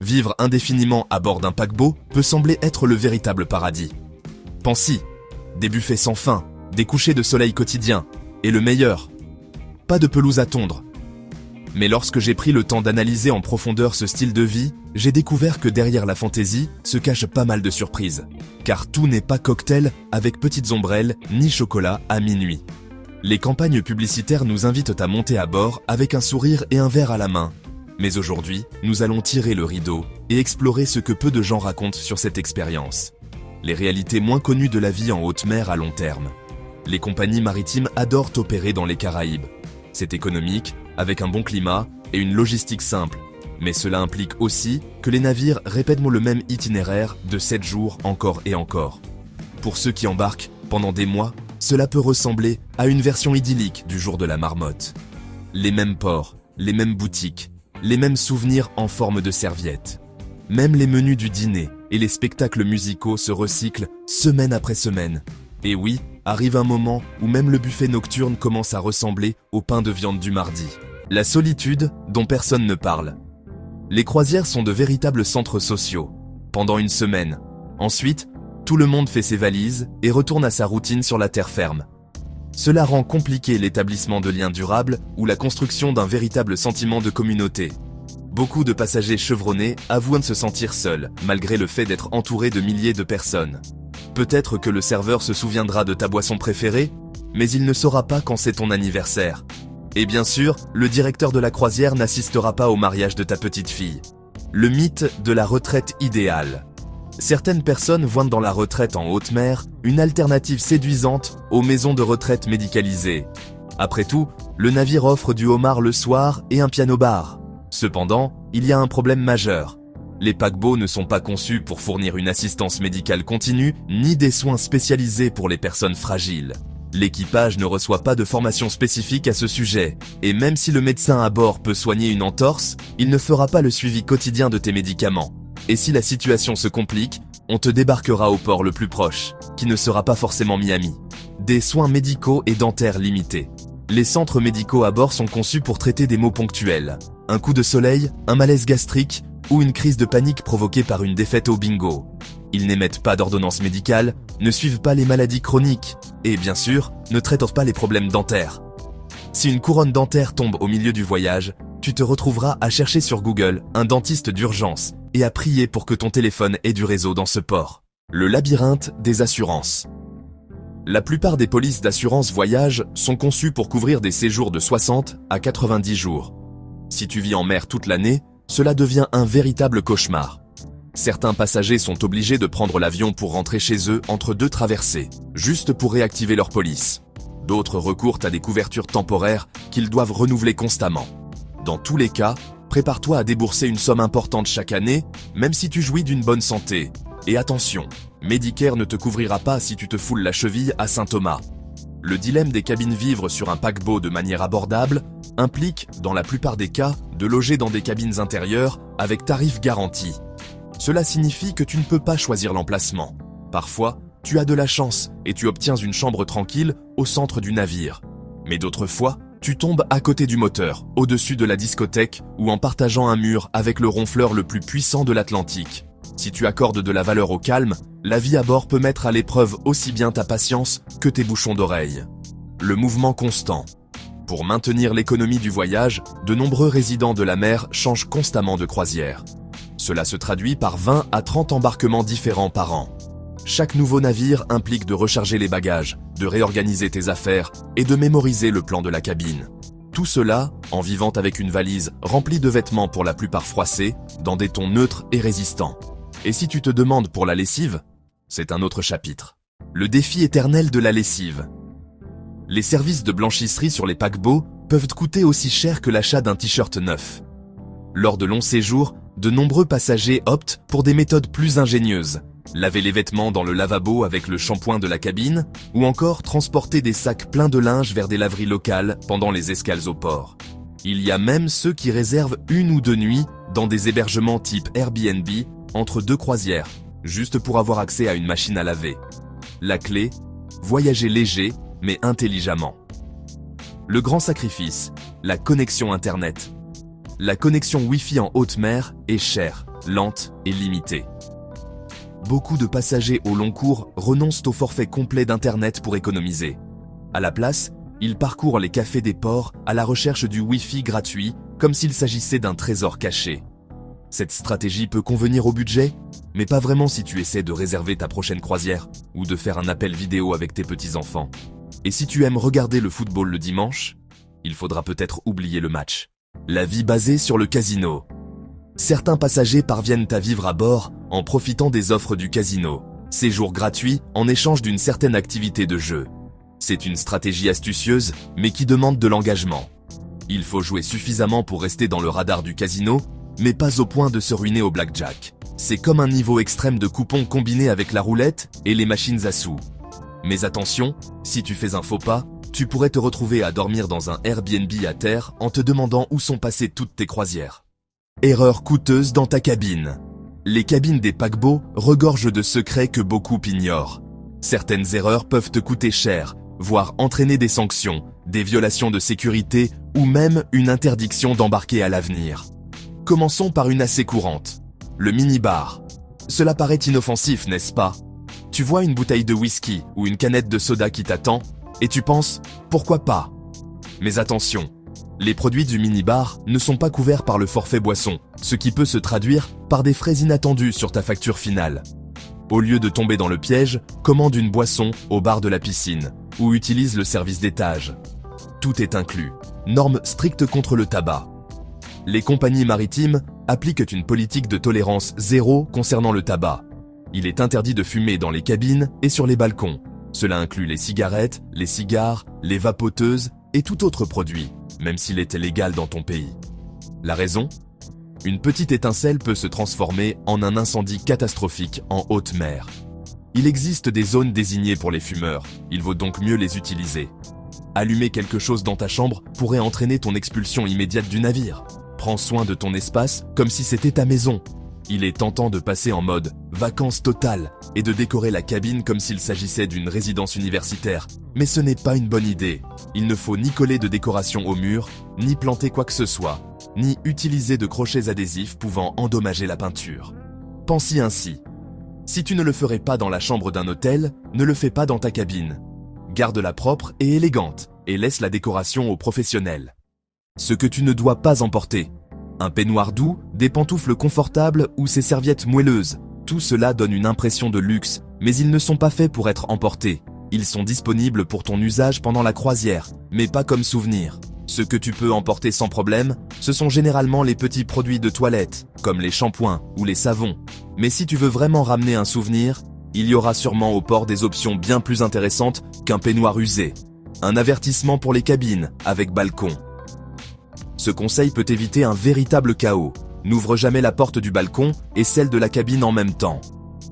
Vivre indéfiniment à bord d'un paquebot peut sembler être le véritable paradis. Pense-y, des buffets sans fin, des couchers de soleil quotidiens, et le meilleur, pas de pelouse à tondre. Mais lorsque j'ai pris le temps d'analyser en profondeur ce style de vie, j'ai découvert que derrière la fantaisie se cache pas mal de surprises. Car tout n'est pas cocktail avec petites ombrelles ni chocolat à minuit. Les campagnes publicitaires nous invitent à monter à bord avec un sourire et un verre à la main. Mais aujourd'hui, nous allons tirer le rideau et explorer ce que peu de gens racontent sur cette expérience. Les réalités moins connues de la vie en haute mer à long terme. Les compagnies maritimes adorent opérer dans les Caraïbes. C'est économique, avec un bon climat et une logistique simple. Mais cela implique aussi que les navires répètent le même itinéraire de 7 jours encore et encore. Pour ceux qui embarquent pendant des mois, cela peut ressembler à une version idyllique du jour de la marmotte. Les mêmes ports, les mêmes boutiques, les mêmes souvenirs en forme de serviettes. Même les menus du dîner et les spectacles musicaux se recyclent semaine après semaine. Et oui, arrive un moment où même le buffet nocturne commence à ressembler au pain de viande du mardi. La solitude dont personne ne parle. Les croisières sont de véritables centres sociaux, pendant une semaine. Ensuite, tout le monde fait ses valises et retourne à sa routine sur la terre ferme. Cela rend compliqué l'établissement de liens durables ou la construction d'un véritable sentiment de communauté. Beaucoup de passagers chevronnés avouent de se sentir seuls, malgré le fait d'être entourés de milliers de personnes. Peut-être que le serveur se souviendra de ta boisson préférée, mais il ne saura pas quand c'est ton anniversaire. Et bien sûr, le directeur de la croisière n'assistera pas au mariage de ta petite fille. Le mythe de la retraite idéale. Certaines personnes voient dans la retraite en haute mer une alternative séduisante aux maisons de retraite médicalisées. Après tout, le navire offre du homard le soir et un piano-bar. Cependant, il y a un problème majeur. Les paquebots ne sont pas conçus pour fournir une assistance médicale continue ni des soins spécialisés pour les personnes fragiles. L'équipage ne reçoit pas de formation spécifique à ce sujet, et même si le médecin à bord peut soigner une entorse, il ne fera pas le suivi quotidien de tes médicaments. Et si la situation se complique, on te débarquera au port le plus proche, qui ne sera pas forcément Miami. Des soins médicaux et dentaires limités. Les centres médicaux à bord sont conçus pour traiter des maux ponctuels. Un coup de soleil, un malaise gastrique ou une crise de panique provoquée par une défaite au bingo. Ils n'émettent pas d'ordonnance médicale, ne suivent pas les maladies chroniques et, bien sûr, ne traitent pas les problèmes dentaires. Si une couronne dentaire tombe au milieu du voyage, tu te retrouveras à chercher sur Google un dentiste d'urgence et à prier pour que ton téléphone ait du réseau dans ce port. Le labyrinthe des assurances. La plupart des polices d'assurance voyage sont conçues pour couvrir des séjours de 60 à 90 jours. Si tu vis en mer toute l'année, cela devient un véritable cauchemar. Certains passagers sont obligés de prendre l'avion pour rentrer chez eux entre deux traversées, juste pour réactiver leur police. D'autres recourent à des couvertures temporaires qu'ils doivent renouveler constamment. Dans tous les cas, prépare-toi à débourser une somme importante chaque année, même si tu jouis d'une bonne santé. Et attention, Medicare ne te couvrira pas si tu te foules la cheville à Saint-Thomas. Le dilemme des cabines vivre sur un paquebot de manière abordable implique, dans la plupart des cas, de loger dans des cabines intérieures avec tarifs garantis. Cela signifie que tu ne peux pas choisir l'emplacement. Parfois, tu as de la chance et tu obtiens une chambre tranquille au centre du navire. Mais d'autres fois, tu tombes à côté du moteur, au-dessus de la discothèque ou en partageant un mur avec le ronfleur le plus puissant de l'Atlantique. Si tu accordes de la valeur au calme, la vie à bord peut mettre à l'épreuve aussi bien ta patience que tes bouchons d'oreille. Le mouvement constant. Pour maintenir l'économie du voyage, de nombreux résidents de la mer changent constamment de croisière. Cela se traduit par 20 à 30 embarquements différents par an. Chaque nouveau navire implique de recharger les bagages, de réorganiser tes affaires et de mémoriser le plan de la cabine. Tout cela en vivant avec une valise remplie de vêtements pour la plupart froissés, dans des tons neutres et résistants. Et si tu te demandes pour la lessive, c'est un autre chapitre. Le défi éternel de la lessive. Les services de blanchisserie sur les paquebots peuvent coûter aussi cher que l'achat d'un t-shirt neuf. Lors de longs séjours, de nombreux passagers optent pour des méthodes plus ingénieuses. Laver les vêtements dans le lavabo avec le shampoing de la cabine, ou encore transporter des sacs pleins de linge vers des laveries locales pendant les escales au port. Il y a même ceux qui réservent 1 ou 2 nuits dans des hébergements type Airbnb entre 2 croisières, juste pour avoir accès à une machine à laver. La clé, voyager léger mais intelligemment. Le grand sacrifice, la connexion Internet. La connexion Wi-Fi en haute mer est chère, lente et limitée. Beaucoup de passagers au long cours renoncent au forfait complet d'Internet pour économiser. À la place, ils parcourent les cafés des ports à la recherche du Wi-Fi gratuit comme s'il s'agissait d'un trésor caché. Cette stratégie peut convenir au budget, mais pas vraiment si tu essaies de réserver ta prochaine croisière ou de faire un appel vidéo avec tes petits-enfants. Et si tu aimes regarder le football le dimanche, il faudra peut-être oublier le match. La vie basée sur le casino. Certains passagers parviennent à vivre à bord en profitant des offres du casino. Séjour gratuit en échange d'une certaine activité de jeu. C'est une stratégie astucieuse, mais qui demande de l'engagement. Il faut jouer suffisamment pour rester dans le radar du casino, mais pas au point de se ruiner au blackjack. C'est comme un niveau extrême de coupons combiné avec la roulette et les machines à sous. Mais attention, si tu fais un faux pas, tu pourrais te retrouver à dormir dans un Airbnb à terre en te demandant où sont passées toutes tes croisières. Erreur coûteuse dans ta cabine. Les cabines des paquebots regorgent de secrets que beaucoup ignorent. Certaines erreurs peuvent te coûter cher, voire entraîner des sanctions, des violations de sécurité ou même une interdiction d'embarquer à l'avenir. Commençons par une assez courante. Le minibar. Cela paraît inoffensif, n'est-ce pas? Tu vois une bouteille de whisky ou une canette de soda qui t'attend et tu penses « pourquoi pas ?» Mais attention, les produits du minibar ne sont pas couverts par le forfait boisson, ce qui peut se traduire par des frais inattendus sur ta facture finale. Au lieu de tomber dans le piège, commande une boisson au bar de la piscine ou utilise le service d'étage. Tout est inclus. Normes strictes contre le tabac. Les compagnies maritimes appliquent une politique de tolérance zéro concernant le tabac. Il est interdit de fumer dans les cabines et sur les balcons. Cela inclut les cigarettes, les cigares, les vapoteuses et tout autre produit, même s'il est légal dans ton pays. La raison ? Une petite étincelle peut se transformer en un incendie catastrophique en haute mer. Il existe des zones désignées pour les fumeurs, il vaut donc mieux les utiliser. Allumer quelque chose dans ta chambre pourrait entraîner ton expulsion immédiate du navire. Prends soin de ton espace comme si c'était ta maison. Il est tentant de passer en mode vacances totales et de décorer la cabine comme s'il s'agissait d'une résidence universitaire. Mais ce n'est pas une bonne idée. Il ne faut ni coller de décoration au mur, ni planter quoi que ce soit, ni utiliser de crochets adhésifs pouvant endommager la peinture. Pense-y ainsi. Si tu ne le ferais pas dans la chambre d'un hôtel, ne le fais pas dans ta cabine. Garde-la propre et élégante et laisse la décoration aux professionnels. Ce que tu ne dois pas emporter. Un peignoir doux, des pantoufles confortables ou ces serviettes moelleuses. Tout cela donne une impression de luxe, mais ils ne sont pas faits pour être emportés. Ils sont disponibles pour ton usage pendant la croisière, mais pas comme souvenir. Ce que tu peux emporter sans problème, ce sont généralement les petits produits de toilette, comme les shampoings ou les savons. Mais si tu veux vraiment ramener un souvenir, il y aura sûrement au port des options bien plus intéressantes qu'un peignoir usé. Un avertissement pour les cabines, avec balcon. Ce conseil peut éviter un véritable chaos. N'ouvre jamais la porte du balcon et celle de la cabine en même temps.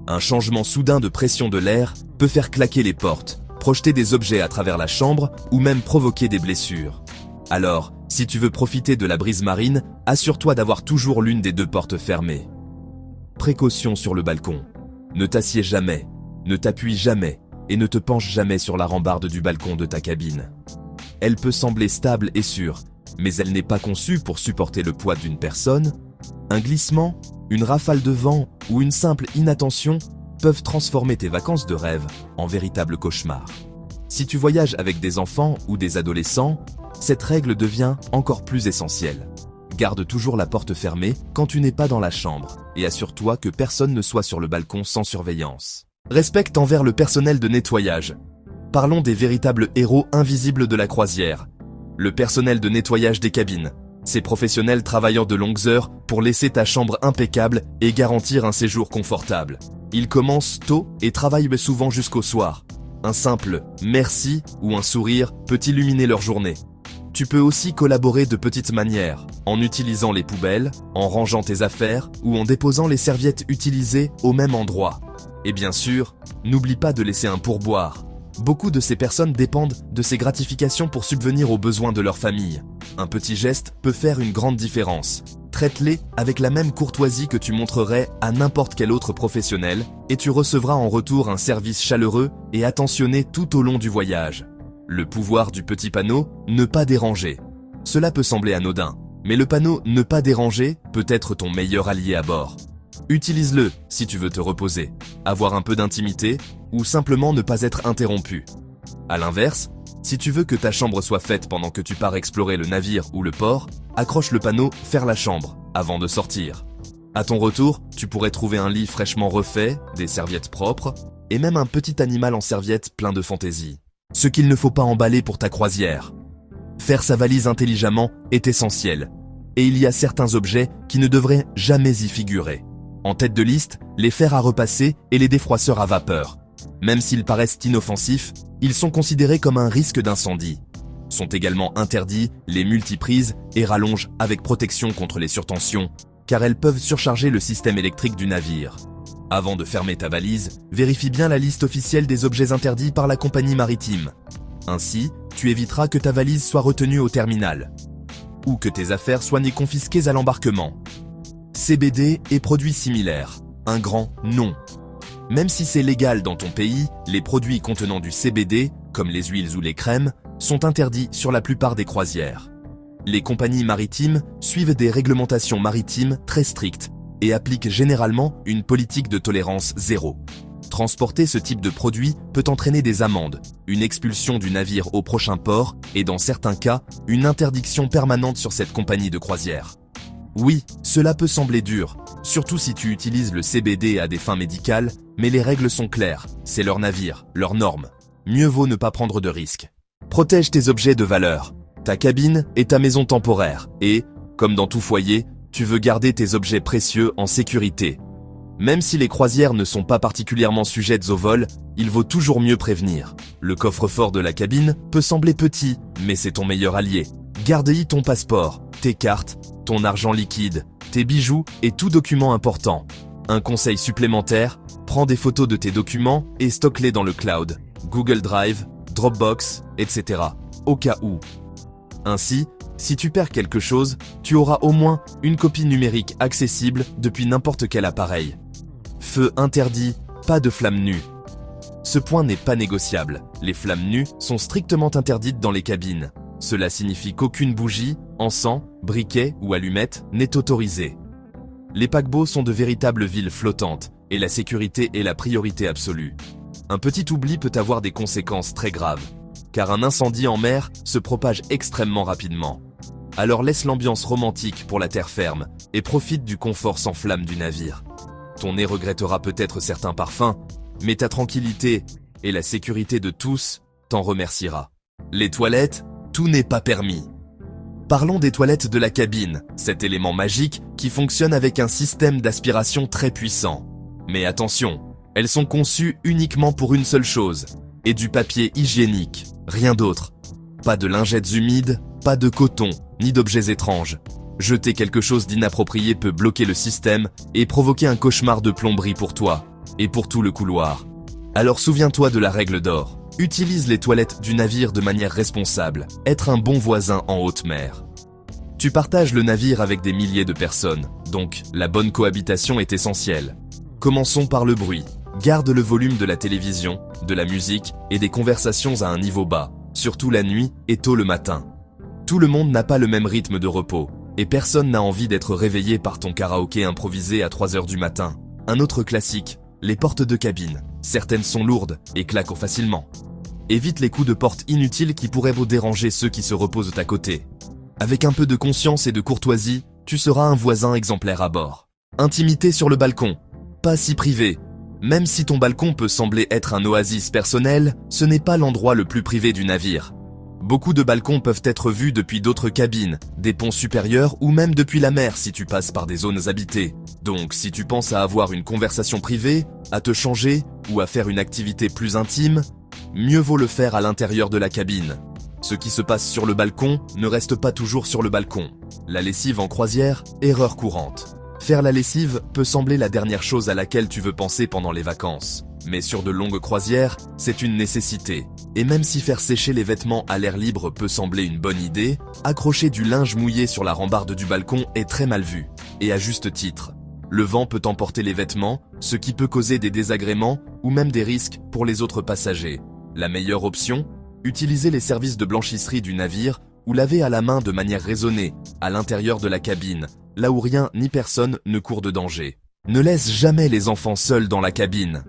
Un changement soudain de pression de l'air peut faire claquer les portes, projeter des objets à travers la chambre ou même provoquer des blessures. Alors, si tu veux profiter de la brise marine, assure-toi d'avoir toujours l'une des deux portes fermées. Précaution sur le balcon. Ne t'assieds jamais, ne t'appuie jamais et ne te penche jamais sur la rambarde du balcon de ta cabine. Elle peut sembler stable et sûre, mais elle n'est pas conçue pour supporter le poids d'une personne. Un glissement, une rafale de vent ou une simple inattention peuvent transformer tes vacances de rêve en véritable cauchemar. Si tu voyages avec des enfants ou des adolescents, cette règle devient encore plus essentielle. Garde toujours la porte fermée quand tu n'es pas dans la chambre et assure-toi que personne ne soit sur le balcon sans surveillance. Respecte envers le personnel de nettoyage. Parlons des véritables héros invisibles de la croisière. Le personnel de nettoyage des cabines. Ces professionnels travaillant de longues heures pour laisser ta chambre impeccable et garantir un séjour confortable. Ils commencent tôt et travaillent souvent jusqu'au soir. Un simple « merci » ou un sourire peut illuminer leur journée. Tu peux aussi collaborer de petites manières, en utilisant les poubelles, en rangeant tes affaires ou en déposant les serviettes utilisées au même endroit. Et bien sûr, n'oublie pas de laisser un pourboire. Beaucoup de ces personnes dépendent de ces gratifications pour subvenir aux besoins de leur famille. Un petit geste peut faire une grande différence. Traite-les avec la même courtoisie que tu montrerais à n'importe quel autre professionnel et tu recevras en retour un service chaleureux et attentionné tout au long du voyage. Le pouvoir du petit panneau « Ne pas déranger ». Cela peut sembler anodin, mais le panneau « Ne pas déranger » peut être ton meilleur allié à bord. Utilise-le si tu veux te reposer, avoir un peu d'intimité ou simplement ne pas être interrompu. À l'inverse, si tu veux que ta chambre soit faite pendant que tu pars explorer le navire ou le port, accroche le panneau « Faire la chambre » avant de sortir. À ton retour, tu pourrais trouver un lit fraîchement refait, des serviettes propres et même un petit animal en serviette plein de fantaisie. Ce qu'il ne faut pas emballer pour ta croisière. Faire sa valise intelligemment est essentiel. Et il y a certains objets qui ne devraient jamais y figurer. En tête de liste, les fers à repasser et les défroisseurs à vapeur. Même s'ils paraissent inoffensifs, ils sont considérés comme un risque d'incendie. Sont également interdits les multiprises et rallonges avec protection contre les surtensions, car elles peuvent surcharger le système électrique du navire. Avant de fermer ta valise, vérifie bien la liste officielle des objets interdits par la compagnie maritime. Ainsi, tu éviteras que ta valise soit retenue au terminal, ou que tes affaires soient confisquées à l'embarquement. CBD et produits similaires, un grand non. Même si c'est légal dans ton pays, les produits contenant du CBD, comme les huiles ou les crèmes, sont interdits sur la plupart des croisières. Les compagnies maritimes suivent des réglementations maritimes très strictes et appliquent généralement une politique de tolérance zéro. Transporter ce type de produit peut entraîner des amendes, une expulsion du navire au prochain port et dans certains cas, une interdiction permanente sur cette compagnie de croisière. Oui, cela peut sembler dur, surtout si tu utilises le CBD à des fins médicales, mais les règles sont claires, c'est leur navire, leurs normes. Mieux vaut ne pas prendre de risques. Protège tes objets de valeur. Ta cabine est ta maison temporaire et, comme dans tout foyer, tu veux garder tes objets précieux en sécurité. Même si les croisières ne sont pas particulièrement sujettes au vol, il vaut toujours mieux prévenir. Le coffre-fort de la cabine peut sembler petit, mais c'est ton meilleur allié. Garde-y ton passeport, tes cartes, ton argent liquide, tes bijoux et tout document important. Un conseil supplémentaire, prends des photos de tes documents et stocke-les dans le cloud, Google Drive, Dropbox, etc. au cas où. Ainsi, si tu perds quelque chose, tu auras au moins une copie numérique accessible depuis n'importe quel appareil. Feu interdit, pas de flammes nues. Ce point n'est pas négociable. Les flammes nues sont strictement interdites dans les cabines. Cela signifie qu'aucune bougie, encens, briquet ou allumette n'est autorisée. Les paquebots sont de véritables villes flottantes et la sécurité est la priorité absolue. Un petit oubli peut avoir des conséquences très graves, car un incendie en mer se propage extrêmement rapidement. Alors laisse l'ambiance romantique pour la terre ferme et profite du confort sans flamme du navire. Ton nez regrettera peut-être certains parfums, mais ta tranquillité et la sécurité de tous t'en remerciera. Les toilettes, tout n'est pas permis. Parlons des toilettes de la cabine, cet élément magique qui fonctionne avec un système d'aspiration très puissant. Mais attention, elles sont conçues uniquement pour une seule chose, et du papier hygiénique, rien d'autre. Pas de lingettes humides, pas de coton, ni d'objets étranges. Jeter quelque chose d'inapproprié peut bloquer le système et provoquer un cauchemar de plomberie pour toi, et pour tout le couloir. Alors souviens-toi de la règle d'or. Utilise les toilettes du navire de manière responsable, être un bon voisin en haute mer. Tu partages le navire avec des milliers de personnes, donc la bonne cohabitation est essentielle. Commençons par le bruit. Garde le volume de la télévision, de la musique et des conversations à un niveau bas, surtout la nuit et tôt le matin. Tout le monde n'a pas le même rythme de repos, et personne n'a envie d'être réveillé par ton karaoké improvisé à 3 heures du matin. Un autre classique, les portes de cabine. Certaines sont lourdes et claquent facilement. Évite les coups de porte inutiles qui pourraient vous déranger ceux qui se reposent à côté. Avec un peu de conscience et de courtoisie, tu seras un voisin exemplaire à bord. Intimité sur le balcon. Pas si privé. Même si ton balcon peut sembler être un oasis personnel, ce n'est pas l'endroit le plus privé du navire. Beaucoup de balcons peuvent être vus depuis d'autres cabines, des ponts supérieurs ou même depuis la mer si tu passes par des zones habitées. Donc si tu penses à avoir une conversation privée, à te changer ou à faire une activité plus intime, mieux vaut le faire à l'intérieur de la cabine. Ce qui se passe sur le balcon ne reste pas toujours sur le balcon. La lessive en croisière, erreur courante. Faire la lessive peut sembler la dernière chose à laquelle tu veux penser pendant les vacances. Mais sur de longues croisières, c'est une nécessité. Et même si faire sécher les vêtements à l'air libre peut sembler une bonne idée, accrocher du linge mouillé sur la rambarde du balcon est très mal vu. Et à juste titre. Le vent peut emporter les vêtements, ce qui peut causer des désagréments ou même des risques pour les autres passagers. La meilleure option ? Utiliser les services de blanchisserie du navire ou laver à la main de manière raisonnée, à l'intérieur de la cabine, là où rien ni personne ne court de danger. Ne laisse jamais les enfants seuls dans la cabine.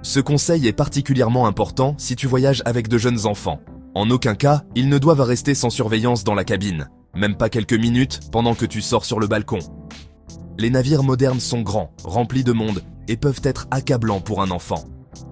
Ce conseil est particulièrement important si tu voyages avec de jeunes enfants. En aucun cas, ils ne doivent rester sans surveillance dans la cabine, même pas quelques minutes pendant que tu sors sur le balcon. Les navires modernes sont grands, remplis de monde et peuvent être accablants pour un enfant.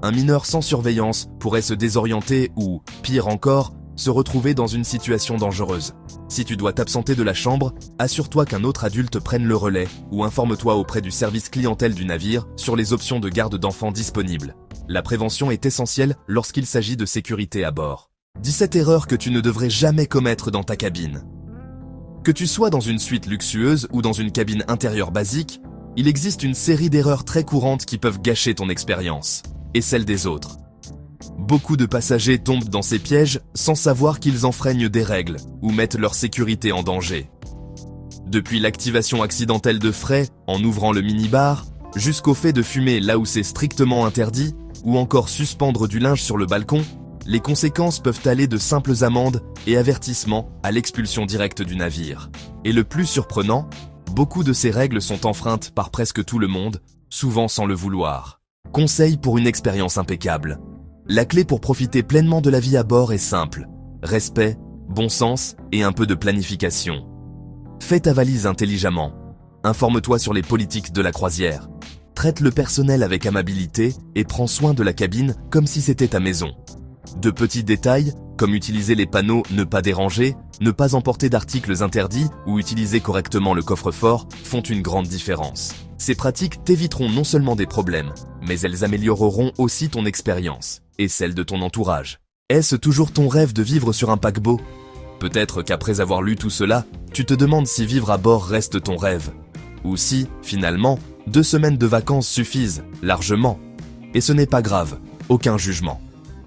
Un mineur sans surveillance pourrait se désorienter ou, pire encore, se retrouver dans une situation dangereuse. Si tu dois t'absenter de la chambre, assure-toi qu'un autre adulte prenne le relais ou informe-toi auprès du service clientèle du navire sur les options de garde d'enfants disponibles. La prévention est essentielle lorsqu'il s'agit de sécurité à bord. 17 erreurs que tu ne devrais jamais commettre dans ta cabine. Que tu sois dans une suite luxueuse ou dans une cabine intérieure basique, il existe une série d'erreurs très courantes qui peuvent gâcher ton expérience et celle des autres. Beaucoup de passagers tombent dans ces pièges sans savoir qu'ils enfreignent des règles ou mettent leur sécurité en danger. Depuis l'activation accidentelle de frais en ouvrant le minibar, jusqu'au fait de fumer là où c'est strictement interdit, ou encore suspendre du linge sur le balcon, les conséquences peuvent aller de simples amendes et avertissements à l'expulsion directe du navire. Et le plus surprenant, beaucoup de ces règles sont enfreintes par presque tout le monde, souvent sans le vouloir. Conseil pour une expérience impeccable. La clé pour profiter pleinement de la vie à bord est simple. Respect, bon sens et un peu de planification. Fais ta valise intelligemment. Informe-toi sur les politiques de la croisière. Traite le personnel avec amabilité et prends soin de la cabine comme si c'était ta maison. De petits détails, comme utiliser les panneaux « Ne pas déranger », ne pas emporter d'articles interdits ou utiliser correctement le coffre-fort font une grande différence. Ces pratiques t'éviteront non seulement des problèmes, mais elles amélioreront aussi ton expérience et celle de ton entourage. Est-ce toujours ton rêve de vivre sur un paquebot? Peut-être qu'après avoir lu tout cela, tu te demandes si vivre à bord reste ton rêve. Ou si, finalement, 2 semaines de vacances suffisent, largement. Et ce n'est pas grave, aucun jugement.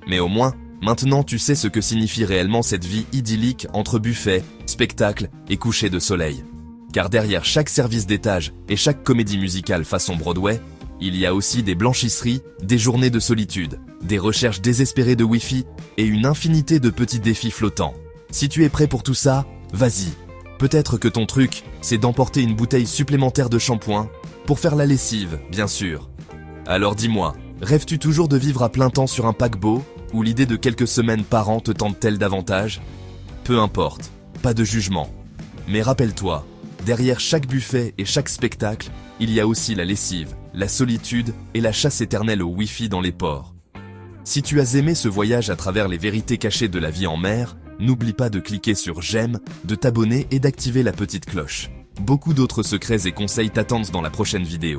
Mais au moins, maintenant tu sais ce que signifie réellement cette vie idyllique entre buffets, spectacles et couchers de soleil. Car derrière chaque service d'étage et chaque comédie musicale façon Broadway, il y a aussi des blanchisseries, des journées de solitude, des recherches désespérées de Wi-Fi et une infinité de petits défis flottants. Si tu es prêt pour tout ça, vas-y. Peut-être que ton truc, c'est d'emporter une bouteille supplémentaire de shampoing, pour faire la lessive, bien sûr. Alors dis-moi, rêves-tu toujours de vivre à plein temps sur un paquebot, ou l'idée de quelques semaines par an te tente-t-elle davantage? Peu importe, pas de jugement. Mais rappelle-toi, derrière chaque buffet et chaque spectacle, il y a aussi la lessive, la solitude et la chasse éternelle au Wi-Fi dans les ports. Si tu as aimé ce voyage à travers les vérités cachées de la vie en mer, n'oublie pas de cliquer sur j'aime, de t'abonner et d'activer la petite cloche. Beaucoup d'autres secrets et conseils t'attendent dans la prochaine vidéo.